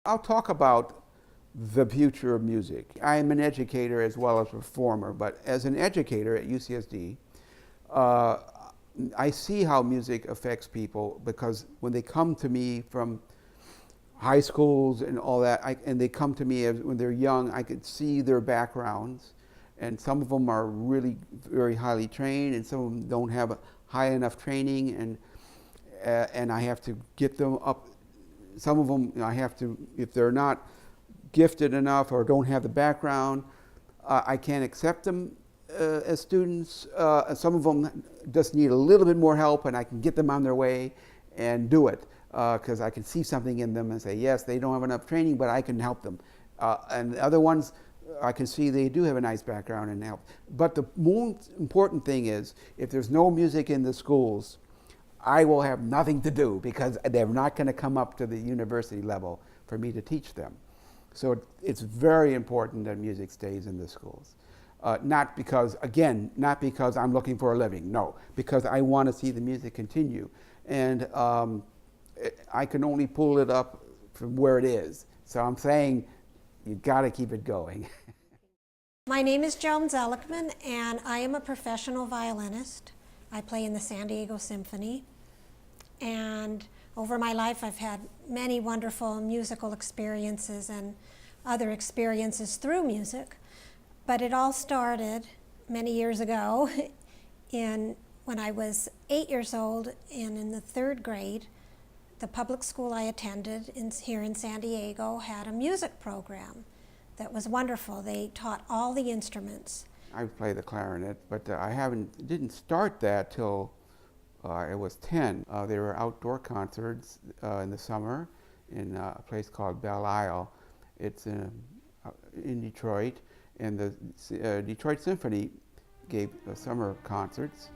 I'll talk about the future of music. I'm an educator as well as a performer, but as an educator at UCSD, uh, I see how music affects people because when they come to me from high schools and all that, and they come to me when they're young, I could see their backgrounds, and some of them are really very highly trained, and some of them don't have high enough training, and I have to get them up. Some of them I have to, if they're not gifted enough or don't have the background, I can't accept them as students. Some of them just need a little bit more help, and I can get them on their way and do it because I can see something in them and say, yes, they don't have enough training, but I can help them. And the other ones, I can see they do have a nice background and help. But the most important thing is, if there's no music in the schools, I will have nothing to do because they're not going to come up to the university level for me to teach them. So it's very important that music stays in the schools. Not because, again, not because I'm looking for a living, no, because I want to see the music continue. And I can only pull it up from where it is. So I'm saying you've got to keep it going. My name is Joan Zelickman, and I am a professional violinist. I play in the San Diego Symphony. And over my life, I've had many wonderful musical experiences and other experiences through music. But it all started many years ago when I was 8 years old and in the 3rd grade. The public school I attended here in San Diego had a music program that was wonderful. They taught all the instruments. I play the clarinet, but didn't start that till I was 10. There were outdoor concerts in the summer in a place called Belle Isle. It's in Detroit, and the Detroit Symphony gave summer concerts,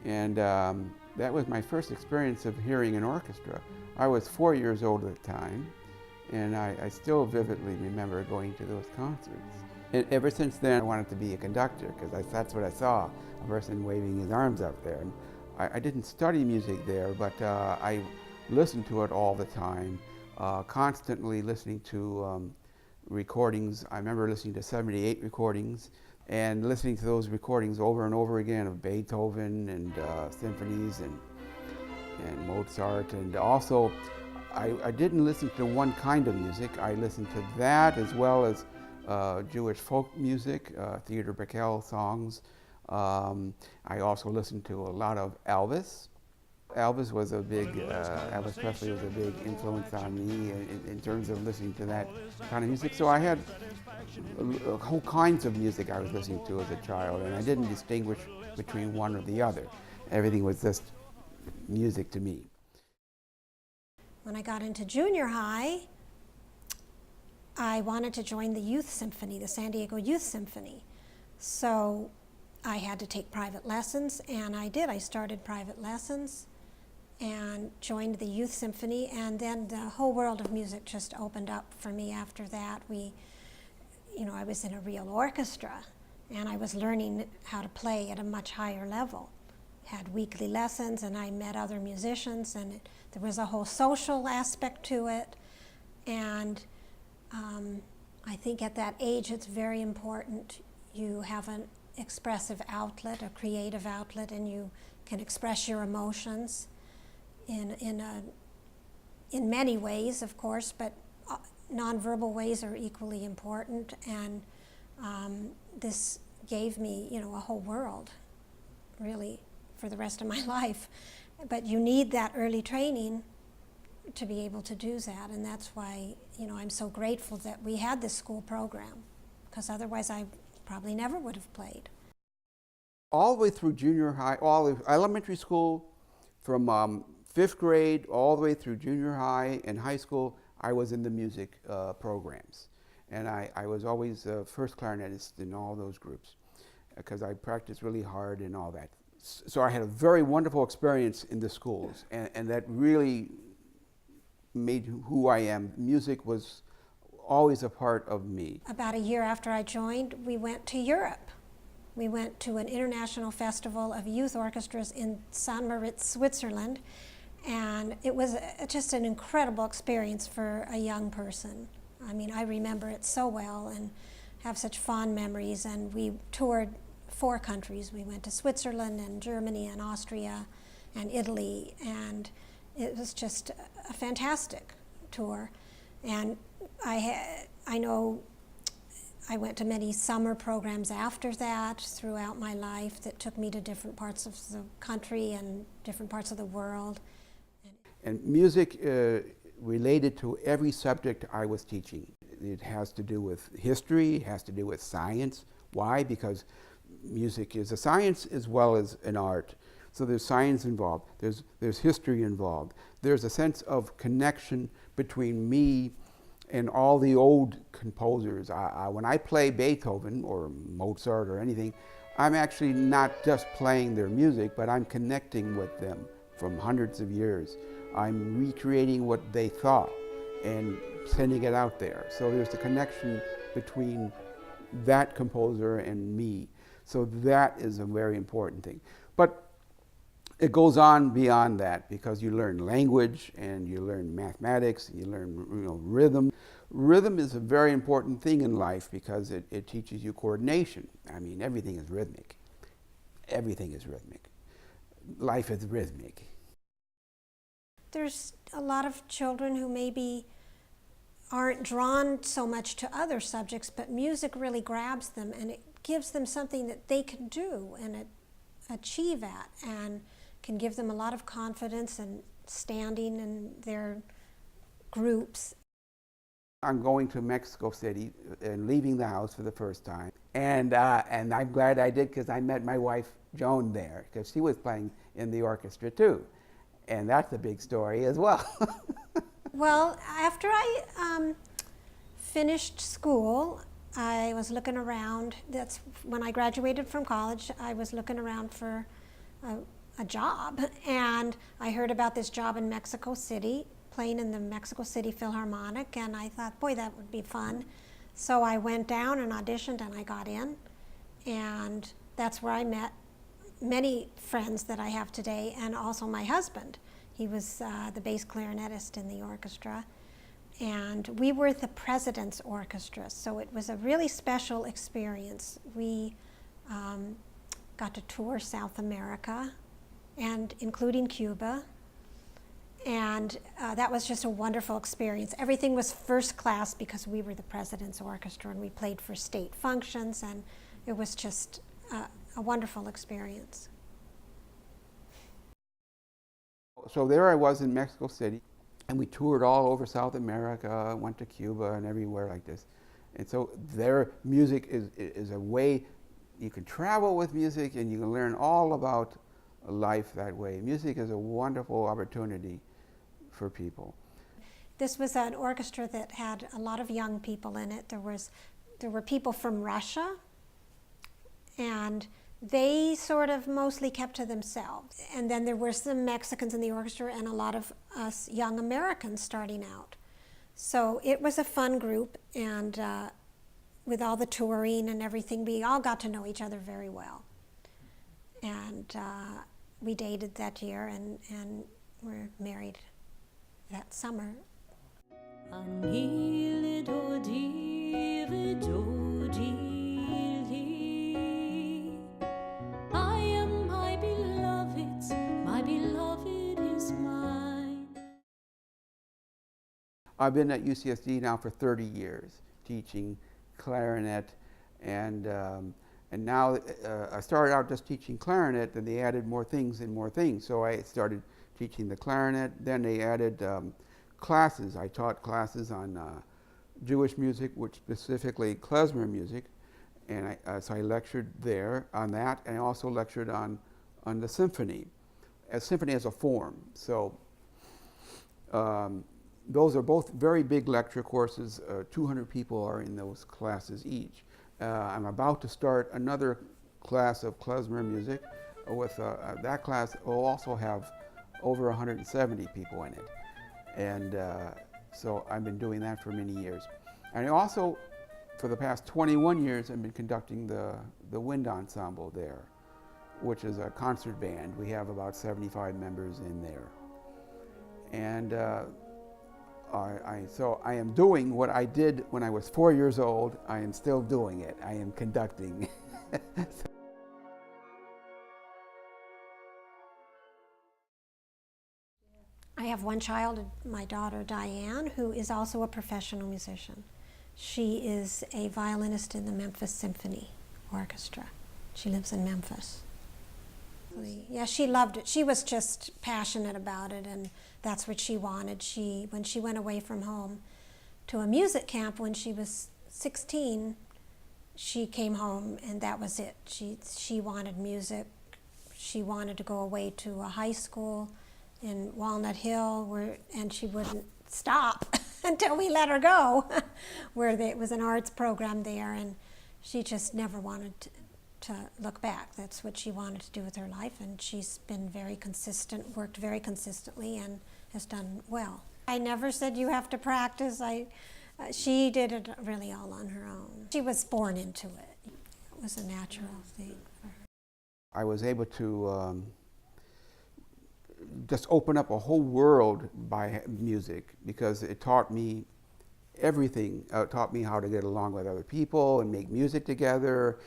and that was my first experience of hearing an orchestra. I was 4 years old at the time, and I still vividly remember going to those concerts. And ever since then, I wanted to be a conductor because that's what I saw, a person waving his arms up there. And I didn't study music there, but I listened to it all the time, constantly listening to recordings. I remember listening to 78 recordings and listening to those recordings over and over again of Beethoven and symphonies and Mozart. And also, I didn't listen to one kind of music. I listened to that as well as Jewish folk music, Theodor Bickel songs. I also listened to a lot of Elvis. Elvis Presley was a big influence on me in terms of listening to that kind of music. So I had whole kinds of music I was listening to as a child, and I didn't distinguish between one or the other. Everything was just music to me. When I got into junior high, I wanted to join the youth symphony, the San Diego Youth Symphony. So I had to take private lessons, and I did. I started private lessons and joined the youth symphony, and then the whole world of music just opened up for me after that. I was in a real orchestra, and I was learning how to play at a much higher level. Had weekly lessons, and I met other musicians, and there was a whole social aspect to it. And I think at that age it's very important you have an expressive outlet, a creative outlet, and you can express your emotions in many ways, of course, but nonverbal ways are equally important. And this gave me, a whole world, really, for the rest of my life. But you need that early training to be able to do that, and that's why, I'm so grateful that we had this school program, because otherwise I probably never would have played. All the way through junior high, all of elementary school, from 5th grade all the way through junior high and high school, I was in the music programs. And I was always first clarinetist in all those groups because I practiced really hard and all that. So I had a very wonderful experience in the schools, and that really made who I am. Music was always a part of me. About a year after I joined, we went to Europe. We went to an international festival of youth orchestras in St. Moritz, Switzerland, And it was just an incredible experience for a young person. I mean, I remember it so well and have such fond memories. And we toured 4 countries. We went to Switzerland and Germany and Austria and Italy, and it was just a fantastic tour. And I know I went to many summer programs after that throughout my life that took me to different parts of the country and different parts of the world. And music related to every subject I was teaching. It has to do with history, it has to do with science. Why? Because music is a science as well as an art. So there's science involved, there's history involved. There's a sense of connection between me and all the old composers. When I play Beethoven or Mozart or anything, I'm actually not just playing their music, but I'm connecting with them from hundreds of years. I'm recreating what they thought and sending it out there. So there's a connection between that composer and me. So that is a very important thing. But it goes on beyond that, because you learn language and you learn mathematics and you learn rhythm. Rhythm is a very important thing in life because it teaches you coordination. I mean, everything is rhythmic. Everything is rhythmic. Life is rhythmic. There's a lot of children who maybe aren't drawn so much to other subjects, but music really grabs them and it gives them something that they can do and achieve at, and can give them a lot of confidence and standing in their groups. I'm going to Mexico City and leaving the house for the first time. And I'm glad I did, because I met my wife, Joan, there, because she was playing in the orchestra too. And that's a big story as well. Well, after I finished school, I was looking around. That's when I graduated from college. I was looking around for a job, and I heard about this job in Mexico City, playing in the Mexico City Philharmonic, and I thought, boy, that would be fun. So I went down and auditioned, and I got in, and that's where I met many friends that I have today, and also my husband. He was the bass clarinetist in the orchestra, and we were the president's orchestra, so it was a really special experience. We got to tour South America, and including Cuba, and that was just a wonderful experience. Everything was first class because we were the president's orchestra, and we played for state functions, and it was just a wonderful experience. So there I was in Mexico City, and we toured all over South America, went to Cuba and everywhere like this. And so their music is a way you can travel with music, and you can learn all about life that way. Music is a wonderful opportunity for people. This was an orchestra that had a lot of young people in it. There were people from Russia, and they sort of mostly kept to themselves. And then there were some Mexicans in the orchestra and a lot of us young Americans starting out. So it was a fun group, and with all the touring and everything, we all got to know each other very well. And we dated that year and were married that summer. I've been at UCSD now for 30 years, teaching clarinet, and now I started out just teaching clarinet, and they added more things and more things. So I started teaching the clarinet, then they added classes. I taught classes on Jewish music, which specifically klezmer music, and so I lectured there on that, and I also lectured on the symphony as a form. So those are both very big lecture courses. 200 people are in those classes each. I'm about to start another class of klezmer music. With that class will also have over 170 people in it. And so I've been doing that for many years. And I also, for the past 21 years, I've been conducting the wind ensemble there, which is a concert band. We have about 75 members in there. And so I am doing what I did when I was 4 years old. I am still doing it. I am conducting. I have one child, my daughter Diane, who is also a professional musician. She is a violinist in the Memphis Symphony Orchestra. She lives in Memphis. Yeah, she loved it. She was just passionate about it, and that's what she wanted. When she went away from home to a music camp when she was 16, she came home and that was it. She wanted music. She wanted to go away to a high school in Walnut Hill, and she wouldn't stop until we let her go, where it was an arts program there, and she just never wanted to look back. That's what she wanted to do with her life, and she's been very consistent, worked very consistently, and has done well. I never said you have to practice. She did it really all on her own. She was born into it. It was a natural thing for her. I was able to just open up a whole world by music, because it taught me everything. It taught me how to get along with other people and make music together.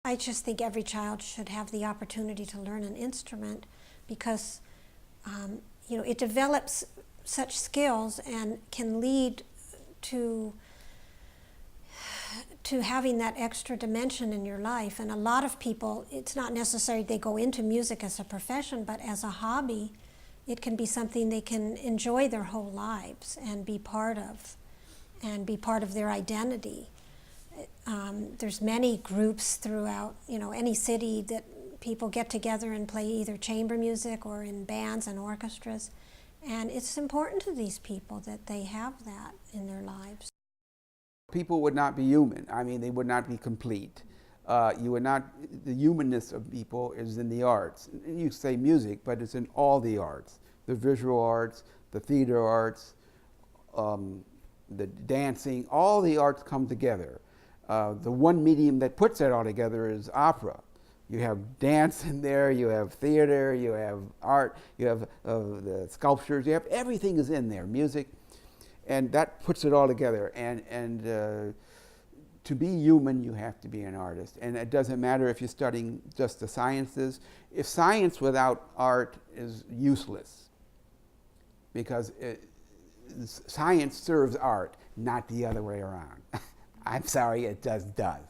I just think every child should have the opportunity to learn an instrument, because it develops such skills and can lead to having that extra dimension in your life. And a lot of people, it's not necessary they go into music as a profession, but as a hobby, it can be something they can enjoy their whole lives and be part of their identity. There's many groups throughout, any city that people get together and play either chamber music or in bands and orchestras. And it's important to these people that they have that in their lives. People would not be human. I mean, they would not be complete. The humanness of people is in the arts. You say music, but it's in all the arts. The visual arts, the theater arts, the dancing, all the arts come together. The one medium that puts it all together is opera. You have dance in there, you have theater, you have art, you have the sculptures, you have everything is in there, music, and that puts it all together. And to be human, you have to be an artist. And it doesn't matter if you're studying just the sciences. If science without art is useless, because science serves art, not the other way around. I'm sorry, it just does.